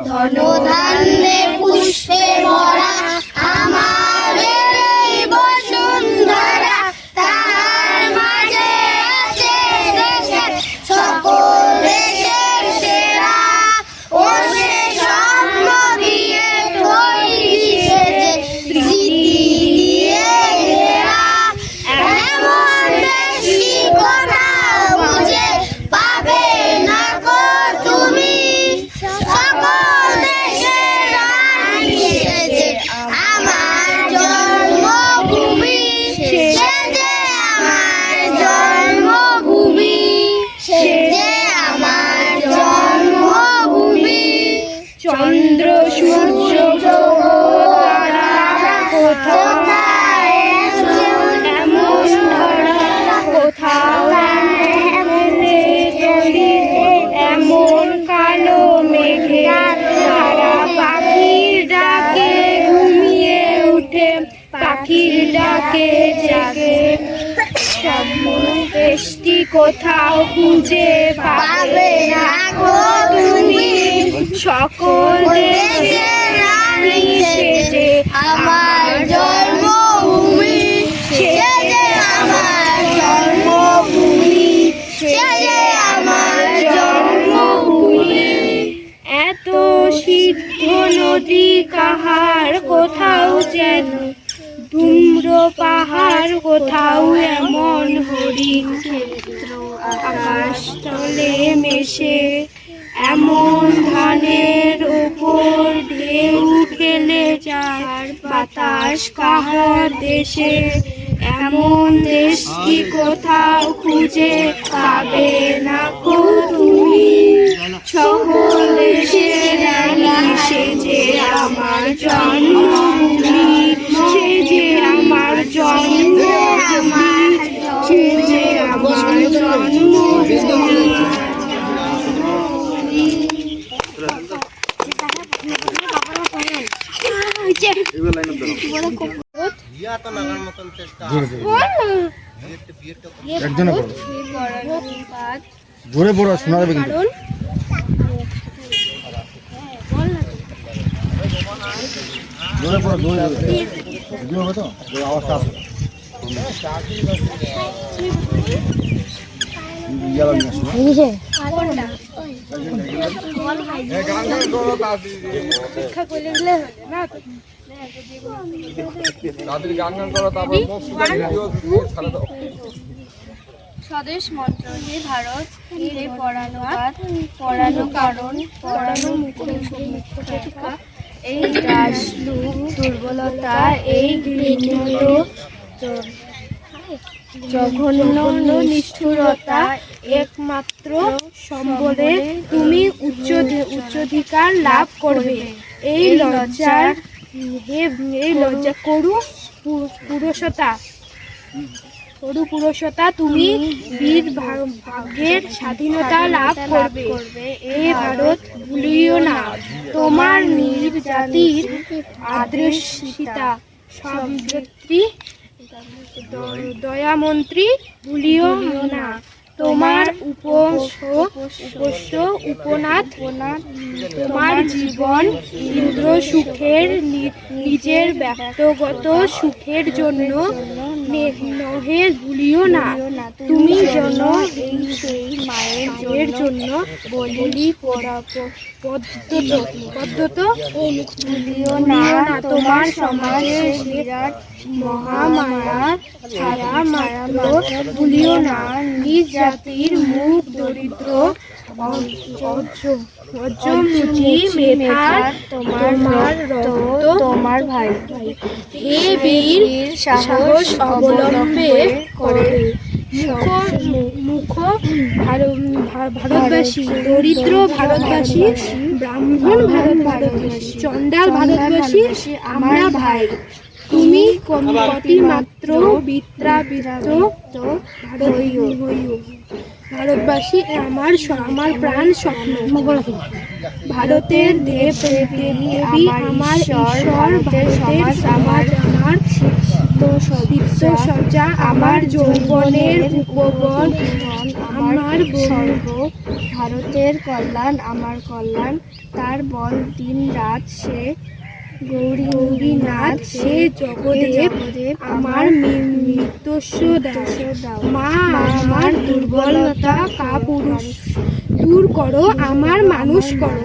ধনধান্যে পুষ্পে ভরা আমাদের এই বসুন্ধরা, তার মাঝে আছে দেশের সকল দেশের সেরা, ও সে স্বপ্ন দিয়ে তৈরি সেজে স্মৃতি দিয়ে ঘেরা, এমন দেশি কোথাও খুঁজে পাবে না গো তুমি। সকল দেশের রানী সেজে আমার জন্মভূমি, সেজে আমার জন্মভূমি, সেজে আমার জন্মভূমি। চন্দ্র সূর্য গ্রহ তারা কোথায় এমন ধরা, কোথাও এমন কালো মেঘে তারা পাখির ডাকে ঘুমিয়ে উঠে, পাখির ডাকে জাগে। দেশটি কোথাও খুঁজে পাবে না গো তুমি। সকল দেশের রানী সেজে আমার জন্মভূমি, সেজে আমার জন্মভূমি, সেজে আমার জন্মভূমি। এত সিদ্ধ নদী কাহার কোথাও যেন ধূম্র পাহাড়, কোথাও এমন হরিণ ক্ষেত্র আকাশ তলে মেশে, এমন ধানের উপর ঢেউ খেলে যায় বাতাস কাহার দেশে। এমন দেশটি কোথাও খুঁজে পাবে না গো তুমি। সকল দেশের রানী সেজে আমার জন্মভূমি, সেজে আমার জন্মভূমি, সেজে আমার জন্মভূমি। জোরে পড়ো, শোনা যাবে কিন্তু। জোরে পড়ো, জোরে হবে তো, আওয়াজটা আসবে। স্বদেশ মন্ত্র, হে ভারত, হে পড়ানো পড়ানো কারণ, পড়ানো মুখ্য শিক্ষা। এই দাসলুক দুর্বলতা, এই ঘৃণিত জঘন্য নিষ্ঠুরতা একমাত্র সম্বলে তুমি উচ্চাধিকার লাভ করবে। এই লজ্জা করু পুরুষতা তুমি বীর ভাগ্যের স্বাধীনতা লাভ করবে। এ ভারত ভুলিও না তোমার নিজ জাতির আদর্শিতা, সম্প্রতি দয়ামন্ত্রী ভুলিও না তোমার উপনাথ। তোমার জীবন ইন্দ্র সুখের নিজের ব্যক্তিগত সুখের জন্য মোহে ভুলিও না, তুমি যেন এই সেই মায়ের জন্য বলি পদ্ধত ভুলিও না, তোমার সমাজে বিরাট মহামায়া ছায়া মাত্র ভুলিও না, নিজ জাতির মুখ দরিদ্র অজ্জমুচি মেধার তোমার রক্ত তোমার ভাই, হে বীর সাহস অবলম্বে করে মুখ ভারতবাসী, দরিদ্র ভারতবাসী, ব্রাহ্মণ ভারতবাসী, চণ্ডাল ভারতবাসী, আমরা ভাই। তুমি কতি মাত্র বিত্রাবিত হইও, ভারতবাসী আমার প্রাণ স্বপ্ন, ভারতের দেবী আমার ঈশ্বর, ভারতের সমাজ আমার সজ্জা, আমার যৌবনের উপবন, আমার সর্ব, ভারতের কল্যাণ আমার কল্যাণ, তার বল দিন রাত সে গৌরীনাথ, সে জগদেব আমার মৃত্যুস্য দাও, মা আমার দুর্বলতা কাপুরুষ দূর করো, আমার মানুষ করো।